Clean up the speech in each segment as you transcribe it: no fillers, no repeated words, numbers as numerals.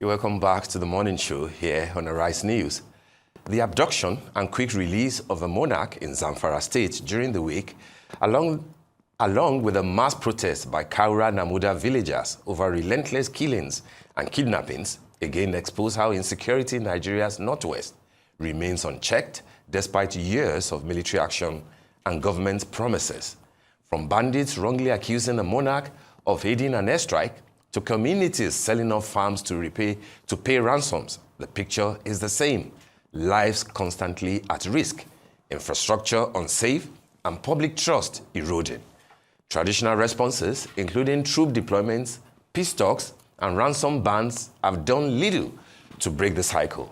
You're welcome back to the morning show here on Arise News. The abduction and quick release of a monarch in Zamfara State during the week, along with a mass protest by Kaura Namuda villagers over relentless killings and kidnappings, again expose how insecurity in Nigeria's northwest remains unchecked despite years of military action and government promises. From bandits wrongly accusing the monarch of aiding an airstrike to communities selling off farms to pay ransoms, the picture is the same. Lives constantly at risk, infrastructure unsafe, and public trust eroding. Traditional responses, including troop deployments, peace talks, and ransom bans, have done little to break the cycle.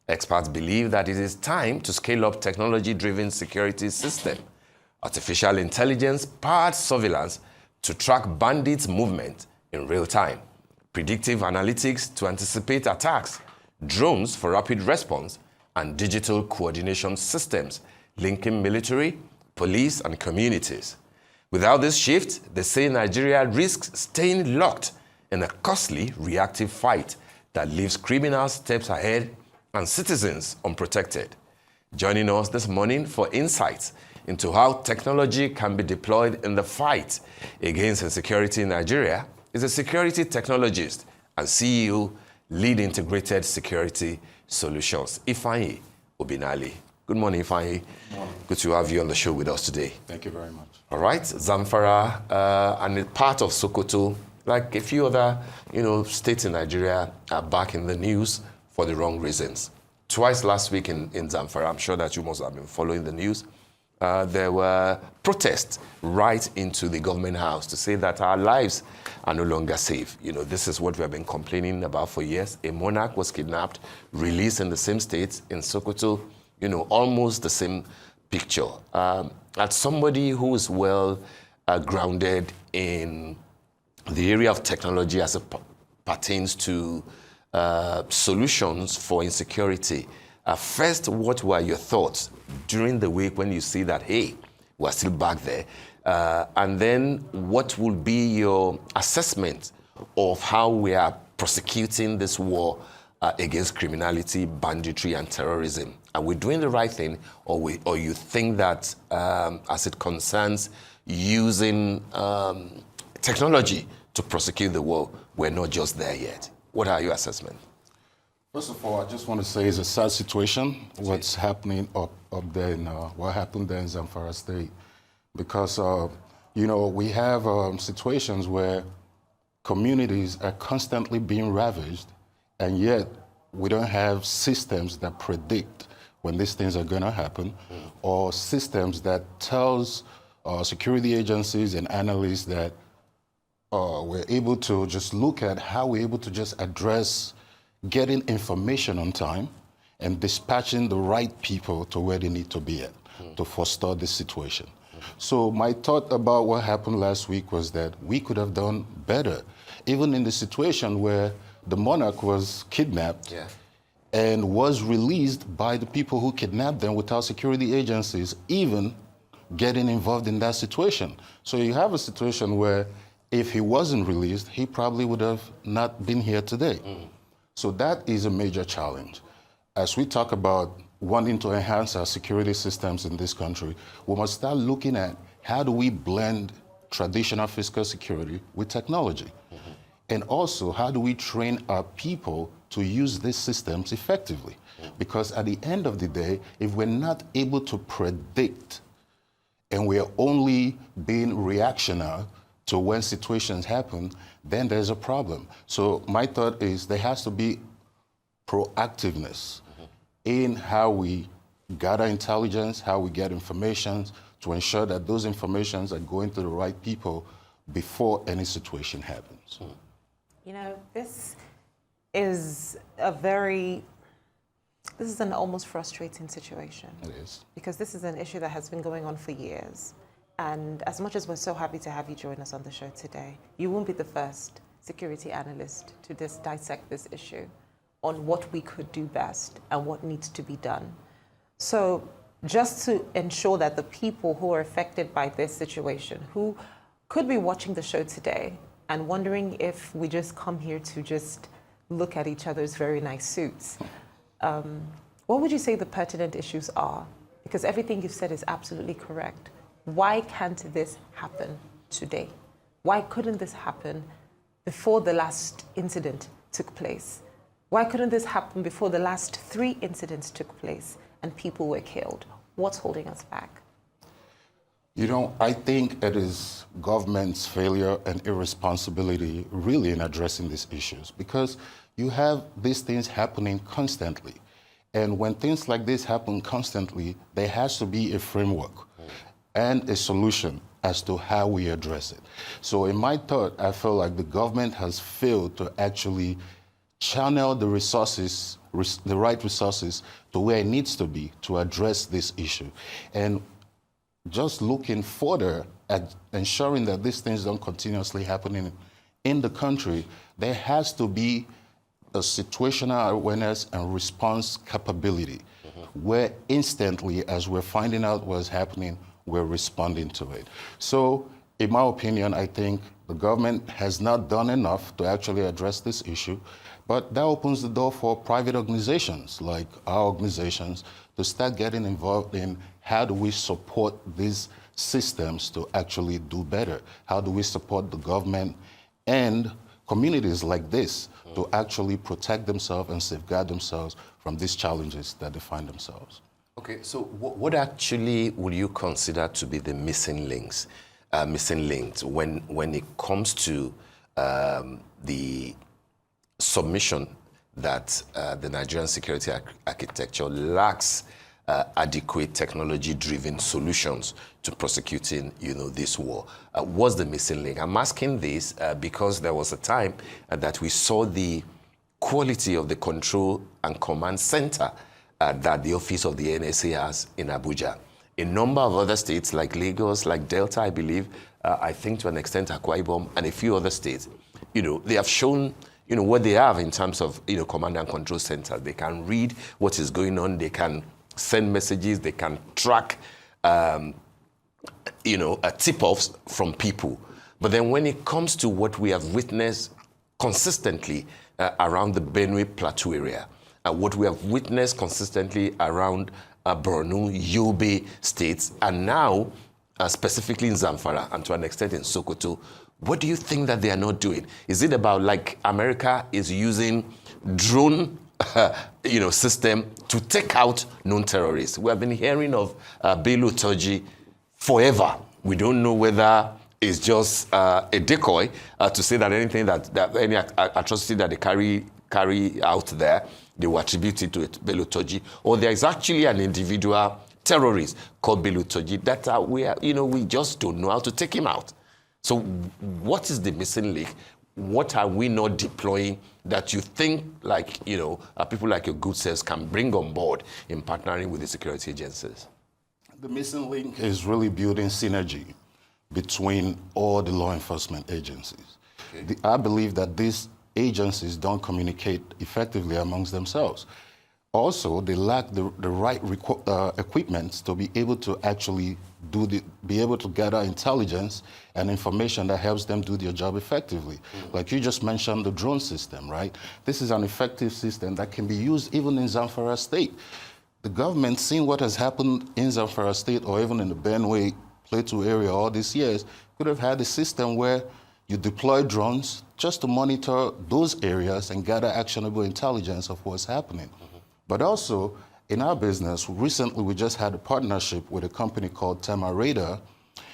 Experts believe that it is time to scale up technology-driven security system, artificial intelligence-powered surveillance to track bandits' movement in real time, predictive analytics to anticipate attacks, drones for rapid response, and digital coordination systems linking military, police, and communities. Without this shift, they say Nigeria risks staying locked in a costly reactive fight that leaves criminals steps ahead and citizens unprotected. Joining us this morning for insights into how technology can be deployed in the fight against insecurity in Nigeria is a security technologist and CEO, Lead Integrated Security Solutions, Ifeanyi Obanali. Good morning, Ifeanyi. Good morning. Good to have you on the show with us today. Thank you very much. All right, Zamfara and a part of Sokoto, like a few other states in Nigeria, are back in the news for the wrong reasons. Twice last week in Zamfara, I'm sure that you must have been following the news, there were protests right into the government house to say that our lives are no longer safe. This is what we have been complaining about for years. A monarch was kidnapped, released in the same state, in Sokoto, almost the same picture. As somebody who is well grounded in the area of technology as it pertains to solutions for insecurity, first, what were your thoughts during the week when you see that, hey, we're still back there? And then what will be your assessment of how we are prosecuting this war against criminality, banditry, and terrorism? Are we doing the right thing, or you think that as it concerns using technology to prosecute the war, we're not just there yet? What are your assessments? First of all, I just want to say it's a sad situation, what's happening up there in, what happened there in Zamfara State. Because, we have situations where communities are constantly being ravaged, and yet we don't have systems that predict when these things are going to happen, or systems that tells security agencies and analysts that we're able to just look at how we're able to just address getting information on time and dispatching the right people to where they need to be at to forestall this situation. So my thought about what happened last week was that we could have done better, even in the situation where the monarch was kidnapped and was released by the people who kidnapped them without security agencies even getting involved in that situation. So you have a situation where if he wasn't released, he probably would have not been here today. So that is a major challenge. As we talk about wanting to enhance our security systems in this country, we must start looking at how do we blend traditional physical security with technology? And also, how do we train our people to use these systems effectively? Because at the end of the day, if we're not able to predict and we're only being reactionary to when situations happen, then there's a problem. So my thought is there has to be proactiveness in how we gather intelligence, how we get information to ensure that those informations are going to the right people before any situation happens. This is an almost frustrating situation. It is. Because this is an issue that has been going on for years. And as much as we're so happy to have you join us on the show today, you won't be the first security analyst to dissect this issue on what we could do best and what needs to be done. So just to ensure that the people who are affected by this situation, who could be watching the show today and wondering if we just come here to just look at each other's very nice suits. What would you say the pertinent issues are? Because everything you've said is absolutely correct. Why can't this happen today? Why couldn't this happen before the last incident took place? Why couldn't this happen before the last 3 incidents took place and people were killed? What's holding us back? You know, I think it is government's failure and irresponsibility really in addressing these issues, because you have these things happening constantly. And when things like this happen constantly, there has to be a framework and a solution as to how we address it. So in my thought, I feel like the government has failed to actually channel the resources, the right resources, to where it needs to be to address this issue. And just looking further at ensuring that these things don't continuously happen in the country, there has to be a situational awareness and response capability, where instantly, as we're finding out what's happening, we're responding to it. So, in my opinion, I think the government has not done enough to actually address this issue, but that opens the door for private organizations like our organizations to start getting involved in how do we support these systems to actually do better? How do we support the government and communities like this to actually protect themselves and safeguard themselves from these challenges that they find themselves? Okay, so what actually would you consider to be the missing links when it comes to the submission that the Nigerian security architecture lacks adequate technology-driven solutions to prosecuting, this war? What's the missing link? I'm asking this because there was a time that we saw the quality of the control and command center that the office of the NSA has in Abuja. A number of other states like Lagos, like Delta, I believe, I think to an extent Akwa Ibom, and a few other states, they have shown what they have in terms of command and control centers. They can read what is going on, they can send messages, they can track tip-offs from people. But then when it comes to what we have witnessed consistently around the Benue Plateau area, what we have witnessed consistently around Borno, Yobe states, and now specifically in Zamfara and to an extent in Sokoto, what do you think that they are not doing? Is it about like America is using drone system to take out known terrorists? We have been hearing of Bello Turji forever. We don't know whether it's just a decoy to say that anything that any atrocity that they carry out there, they will attribute it to Bello Turji, or there is actually an individual terrorist called Bello Turji that we just don't know how to take him out. So what is the missing link? What are we not deploying that you think people like your good selves can bring on board in partnering with the security agencies? The missing link is really building synergy between all the law enforcement agencies. Okay. I believe that these agencies don't communicate effectively amongst themselves. Also, they lack the right equipment to be able to actually be able to gather intelligence and information that helps them do their job effectively. Like you just mentioned the drone system, right? This is an effective system that can be used even in Zamfara State. The government, seeing what has happened in Zamfara State or even in the Benue Plateau area all these years, could have had a system where you deploy drones just to monitor those areas and gather actionable intelligence of what's happening. But also, in our business, recently we just had a partnership with a company called Tema Radar,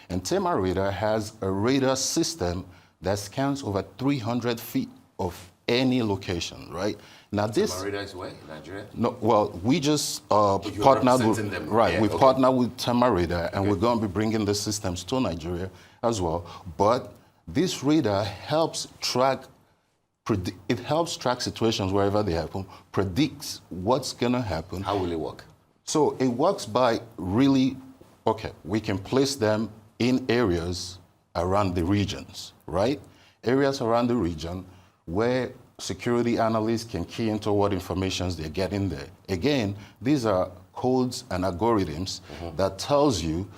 and Tema Radar has a radar system that scans over 300 feet of any location, right? Now this... Tema Radar is where, in Nigeria? No, well, we just partnered with... them. Right, yeah, we okay. partnered with Tema Radar, and we're going to be bringing the systems to Nigeria as well. But this radar helps track situations wherever they happen, predicts what's going to happen. How will it work? So it works by really, we can place them in areas around the regions, right? Areas around the region where security analysts can key into what information they're getting there. Again, these are codes and algorithms that tells you,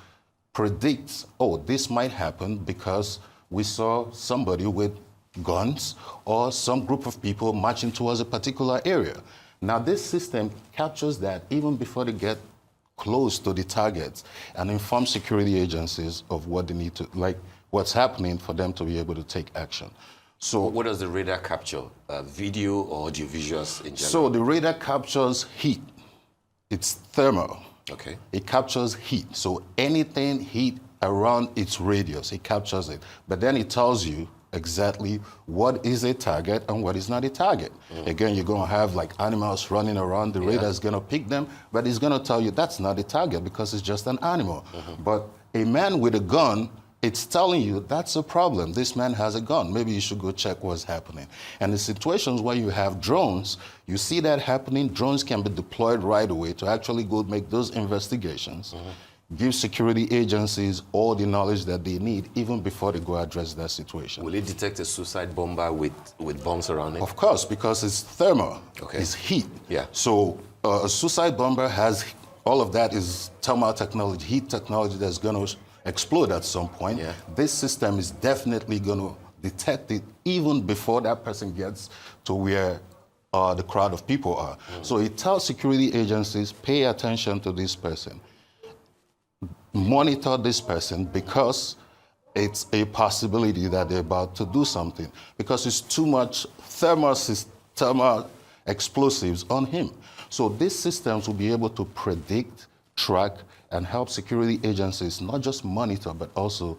predicts, this might happen because we saw somebody with guns or some group of people marching towards a particular area. Now, this system captures that even before they get close to the targets and inform security agencies of what they need to, like what's happening for them to be able to take action. So what does the radar capture? Video or audio visuals in general? So the radar captures heat. It's thermal. Okay. It captures heat. So anything heat around its radius, it captures it. But then it tells you exactly what is a target and what is not a target. Again, you're going to have like animals running around. The radar is going to pick them, but it's going to tell you that's not a target because it's just an animal. But a man with a gun, it's telling you that's a problem. This man has a gun. Maybe you should go check what's happening. And in situations where you have drones, you see that happening, drones can be deployed right away to actually go make those investigations, give security agencies all the knowledge that they need even before they go address that situation. Will it detect a suicide bomber with bombs around it? Of course, because it's thermal, it's heat. Yeah. So a suicide bomber has, all of that is thermal technology, heat technology that's going to explode at some point. Yeah. This system is definitely going to detect it even before that person gets to where the crowd of people are. So it tells security agencies, pay attention to this person. Monitor this person because it's a possibility that they're about to do something because it's too much thermal explosives on him. So these systems will be able to predict, track, and help security agencies not just monitor, but also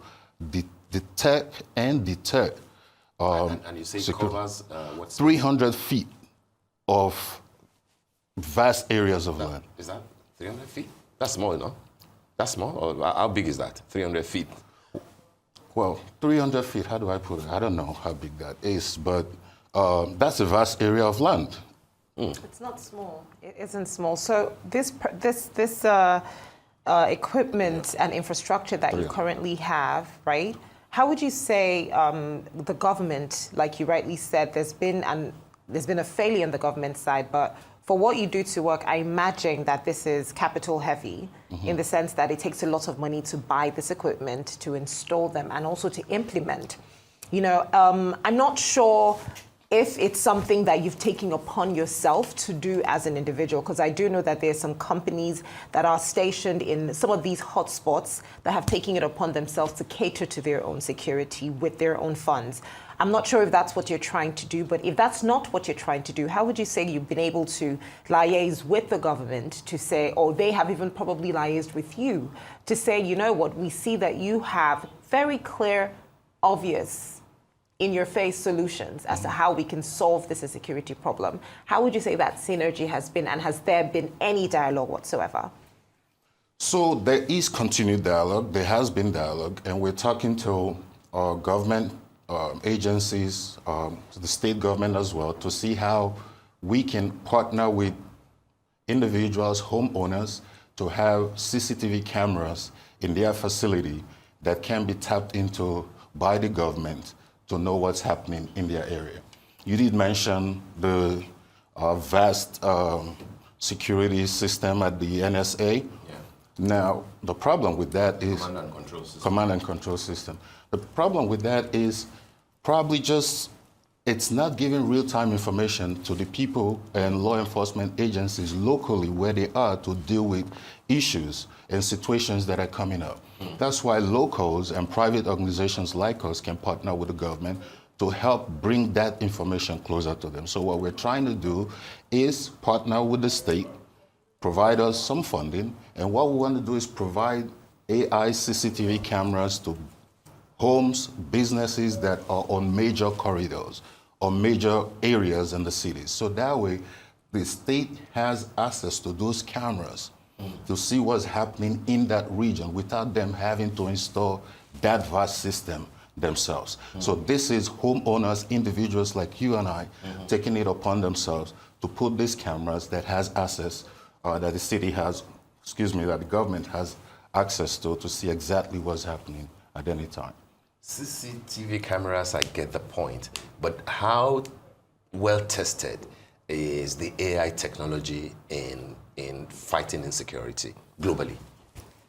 detect and deter. And you say it covers what's 300 feet of vast areas of land. Is that 300 feet? That's small, no? That's small? Or how big is that? 300 feet? Well, 300 feet, how do I put it? I don't know how big that is, but that's a vast area of land. It's not small. It isn't small. So this equipment and infrastructure that you currently have, right? How would you say the government, like you rightly said, there's been a failure on the government side, but for what you do to work, I imagine that this is capital heavy in the sense that it takes a lot of money to buy this equipment, to install them, and also to implement. You know, I'm not sure if it's something that you've taken upon yourself to do as an individual, because I do know that there's some companies that are stationed in some of these hotspots that have taken it upon themselves to cater to their own security with their own funds. I'm not sure if that's what you're trying to do, but if that's not what you're trying to do, how would you say you've been able to liaise with the government to say, or they have even probably liaised with you to say, you know what, we see that you have very clear, obvious, in-your-face solutions as to how we can solve this security problem. How would you say that synergy has been, and has there been any dialogue whatsoever? So there is continued dialogue. There has been dialogue, and we're talking to government agencies, the state government as well, to see how we can partner with individuals, homeowners, to have CCTV cameras in their facility that can be tapped into by the government to know what's happening in their area. You did mention the vast security system at the NSA. Yeah. Now, the problem with that is Command and control system. Command and control system. The problem with that is probably just it's not giving real-time information to the people and law enforcement agencies locally where they are to deal with issues and situations that are coming up. That's why locals and private organizations like us can partner with the government to help bring that information closer to them. So what we're trying to do is partner with the state, provide us some funding, and what we want to do is provide AI CCTV cameras to homes, businesses that are on major corridors or major areas in the cities. So that way, the state has access to those cameras to see what's happening in that region without them having to install that vast system themselves. So this is homeowners, individuals like you and I, taking it upon themselves to put these cameras that has access, that the city has, that the government has access to see exactly what's happening at any time. CCTV cameras, I get the point, but how well tested is the AI technology in fighting insecurity globally?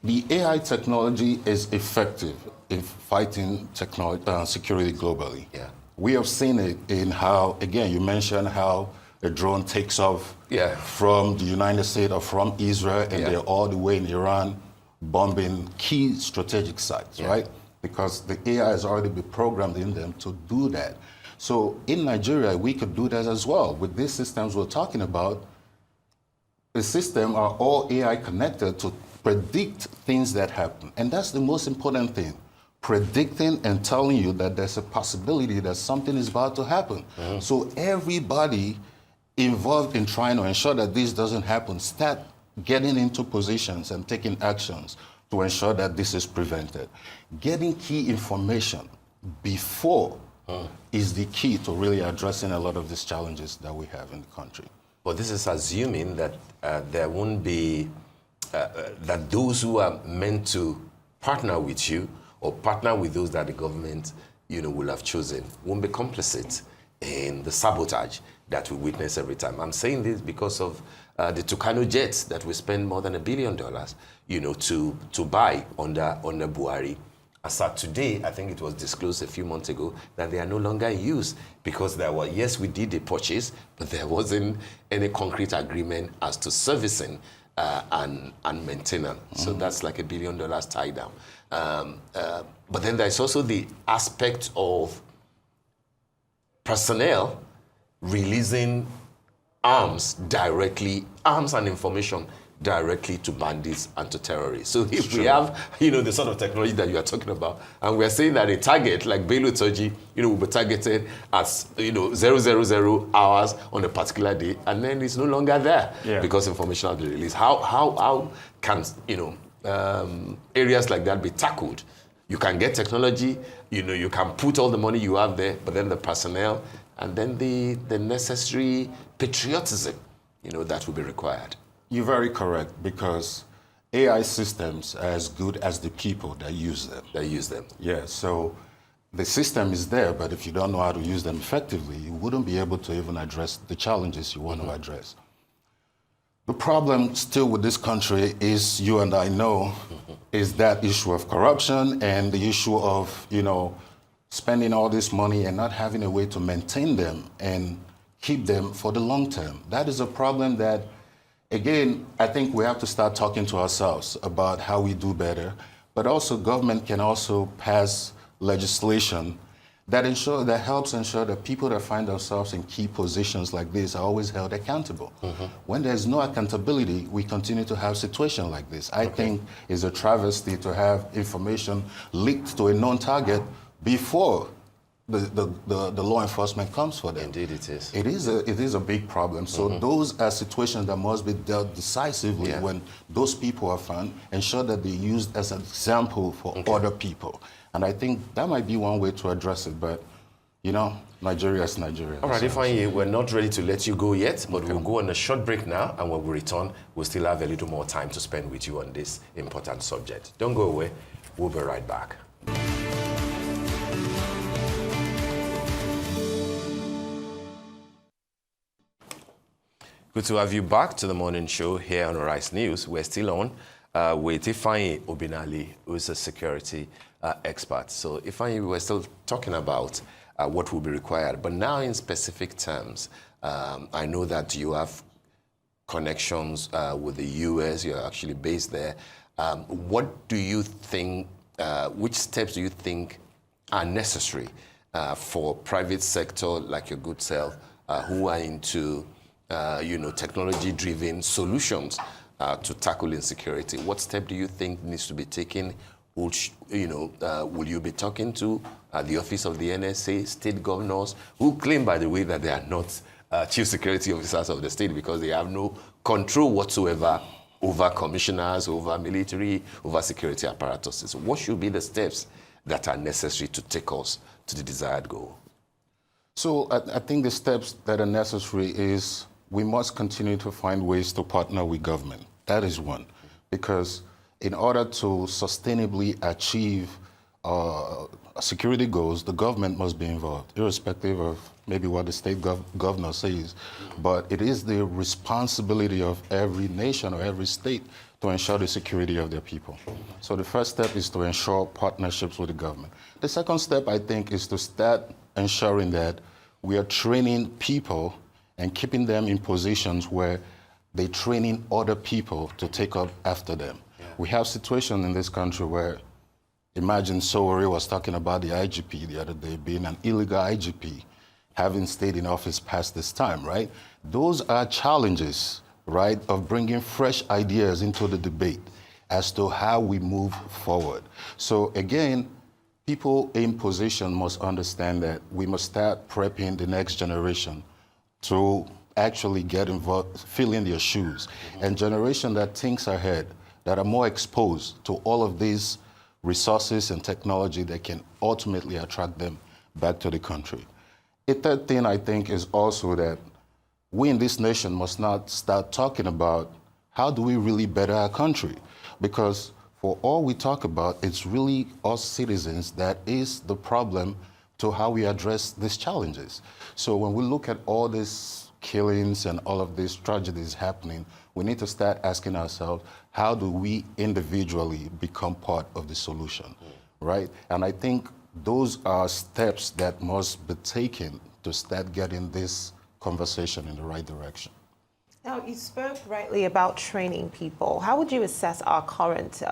The AI technology is effective in fighting security globally. Yeah. We have seen it in how, again, you mentioned how a drone takes off from the United States or from Israel, and they're all the way in Iran bombing key strategic sites, right? Because the AI has already been programmed in them to do that. So in Nigeria, we could do that as well. With these systems we're talking about, the system are all AI connected to predict things that happen. And that's the most important thing. Predicting and telling you that there's a possibility that something is about to happen. So everybody involved in trying to ensure that this doesn't happen start getting into positions and taking actions to ensure that this is prevented. Getting key information before is the key to really addressing a lot of these challenges that we have in the country. But this is assuming that there won't be, that those who are meant to partner with you or partner with those that the government, will have chosen won't be complicit in the sabotage that we witness every time. I'm saying this because of the Tucano jets that we spend more than $1 billion, to buy under Buhari. As of today, I think it was disclosed a few months ago that they are no longer in use because yes, we did a purchase, but there wasn't any concrete agreement as to servicing and maintenance. So that's like $1 billion tied down. But then there's also the aspect of personnel releasing arms and information directly to bandits and to terrorists. So if we have, the sort of technology that you are talking about, and we're saying that a target like Bello Toji, will be targeted at, 000 hours on a particular day, and then it's no longer there because information has been released. How can, areas like that be tackled? You can get technology, you can put all the money you have there, but then the personnel, and then the necessary patriotism, that will be required. You're very correct, because AI systems are as good as the people that use them. Yeah, so the system is there, but if you don't know how to use them effectively, you wouldn't be able to even address the challenges you want to address. The problem still with this country is, you and I know, is that issue of corruption and the issue of, spending all this money and not having a way to maintain them and keep them for the long term. That is a problem that, again, I think we have to start talking to ourselves about how we do better, but also government can also pass legislation that helps ensure that people that find themselves in key positions like this are always held accountable. When there's no accountability, we continue to have situations like this. I think it's a travesty to have information leaked to a known target before the law enforcement comes for them. Indeed it is. It is a big problem. So those are situations that must be dealt decisively when those people are found, ensure that they're used as an example for other people. And I think that might be one way to address it, but Nigeria is Nigeria. All right, Ifeanyi, we're not ready to let you go yet, but we'll go on a short break now, and when we return, we'll still have a little more time to spend with you on this important subject. Don't go away. We'll be right back. Good to have you back to the morning show here on Arise News. We're still on with Ifeanyi Obanali, who's a security expert. So Ifeanyi, we're still talking about what will be required, but now in specific terms, I know that you have connections with the US, you're actually based there. What do you think, which steps do you think are necessary for private sector like your good self who are into technology-driven solutions to tackle insecurity? What step do you think needs to be taken? Will you be talking to the office of the NSA, state governors, who claim, by the way, that they are not chief security officers of the state because they have no control whatsoever over commissioners, over military, over security apparatuses? What should be the steps that are necessary to take us to the desired goal? So I think the steps that are necessary is we must continue to find ways to partner with government. That is one. Because in order to sustainably achieve security goals, the government must be involved, irrespective of maybe what the state governor says. But it is the responsibility of every nation or every state to ensure the security of their people. So the first step is to ensure partnerships with the government. The second step, I think, is to start ensuring that we are training people and keeping them in positions where they're training other people to take up after them. Yeah. We have situations in this country where, imagine Sowore was talking about the IGP the other day being an illegal IGP, having stayed in office past this time, right? Those are challenges, right, of bringing fresh ideas into the debate as to how we move forward. So again, people in position must understand that we must start prepping the next generation to actually get involved, fill in their shoes. And generation that thinks ahead, that are more exposed to all of these resources and technology that can ultimately attract them back to the country. A third thing I think is also that we in this nation must not start talking about how do we really better our country? Because for all we talk about, it's really us citizens that is the problem to how we address these challenges. So when we look at all these killings and all of these tragedies happening, we need to start asking ourselves, how do we individually become part of the solution, right? And I think those are steps that must be taken to start getting this conversation in the right direction. Now, you spoke rightly about training people. How would you assess our current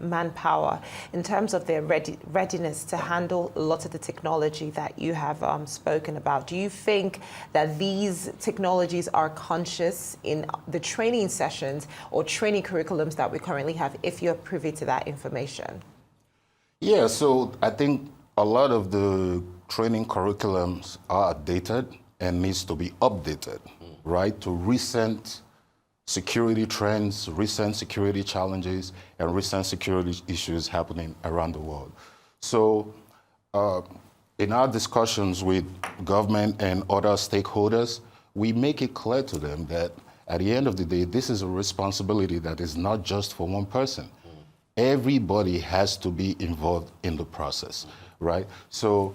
manpower in terms of their readiness to handle a lot of the technology that you have spoken about? Do you think that these technologies are conscious in the training sessions or training curriculums that we currently have, if you're privy to that information? Yeah, so I think a lot of the training curriculums are outdated and needs to be updated, right, to recent security trends, recent security challenges, and recent security issues happening around the world. So in our discussions with government and other stakeholders, we make it clear to them that at the end of the day, this is a responsibility that is not just for one person. Everybody has to be involved in the process, right? So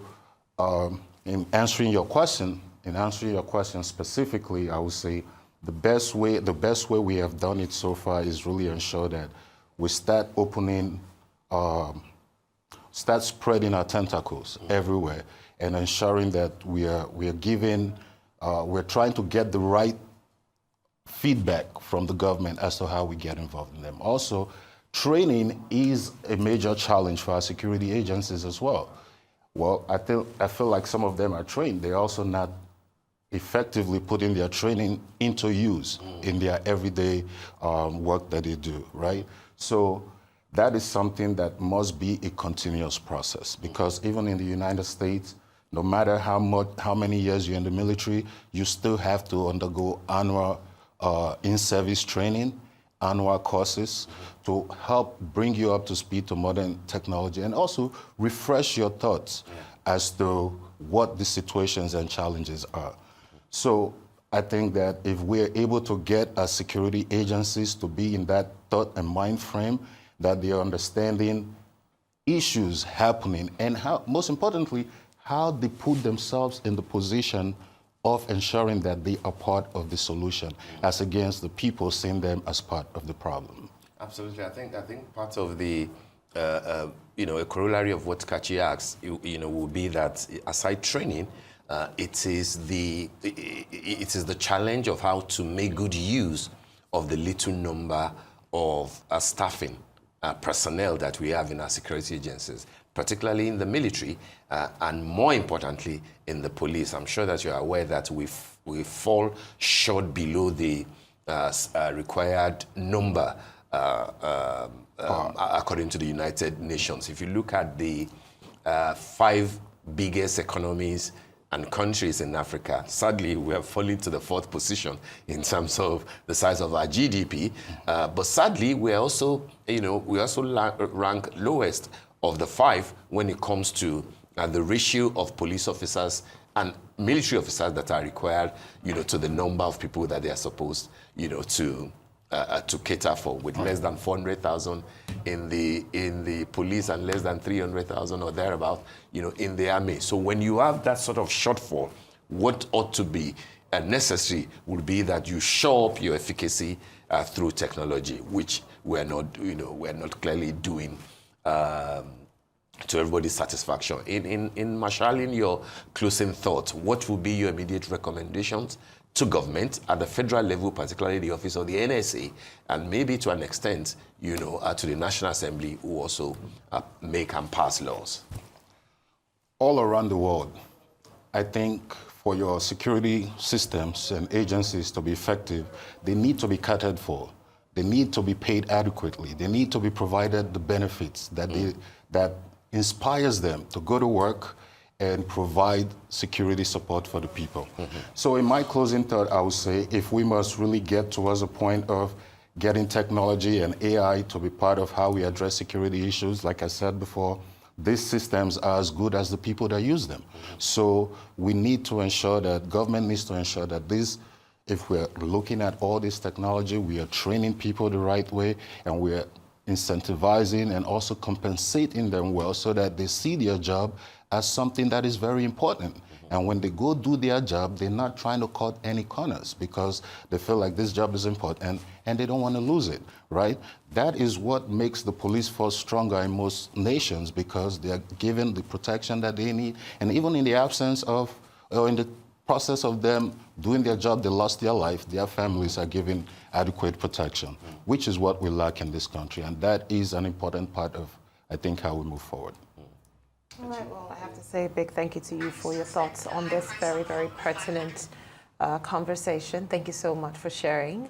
in answering your question specifically, I would say the best way we have done it so far is really ensure that we start opening, start spreading our tentacles everywhere, and ensuring that we're trying to get the right feedback from the government as to how we get involved in them. Also, training is a major challenge for our security agencies as well. Well, I feel like some of them are trained. They're also not effectively putting their training into use in their everyday work that they do, right? So that is something that must be a continuous process, because even in the United States, no matter how many years you're in the military, you still have to undergo annual in-service training, annual courses to help bring you up to speed to modern technology, and also refresh your thoughts as to what the situations and challenges are. So I think that if we're able to get our security agencies to be in that thought and mind frame, that they're understanding issues happening and how, most importantly, how they put themselves in the position of ensuring that they are part of the solution, as against the people seeing them as part of the problem. Absolutely. I think part of the a corollary of what Kachi asks, will be that aside training, it is the challenge of how to make good use of the little number of staffing personnel that we have in our security agencies, particularly in the military, and more importantly, in the police. I'm sure that you're aware that we fall short below the required number according to the United Nations. If you look at the 5 biggest economies and countries in Africa, sadly, we have fallen to the 4th position in terms of the size of our GDP. But sadly, we also rank lowest of the 5 when it comes to the ratio of police officers and military officers that are required, to the number of people that they are supposed, to cater for, with less than 400,000 in the police and less than 300,000 or thereabout, in the army. So when you have that sort of shortfall, what ought to be necessary would be that you show up your efficacy through technology, which we're not clearly doing to everybody's satisfaction. In marshalling your closing thoughts, what will be your immediate recommendations to government at the federal level, particularly the office of the NSA, and maybe to an extent, to the National Assembly, who also make and pass laws? All around the world, I think for your security systems and agencies to be effective, they need to be catered for. They need to be paid adequately. They need to be provided the benefits that inspires them to go to work and provide security support for the people. So in my closing thought, I would say if we must really get towards a point of getting technology and AI to be part of how we address security issues, like I said before, these systems are as good as the people that use them. So we need to ensure that government needs to ensure that if we're looking at all this technology, we are training people the right way, and we're incentivizing and also compensating them well so that they see their job as something that is very important. And when they go do their job, they're not trying to cut any corners because they feel like this job is important and they don't want to lose it, right? That is what makes the police force stronger in most nations, because they are given the protection that they need. And even in the absence of, or in the process of them doing their job, they lost their life, their families are given adequate protection, which is what we lack in this country. And that is an important part of, I think, how we move forward. All right, well, I have to say a big thank you to you for your thoughts on this very, very pertinent conversation. Thank you so much for sharing.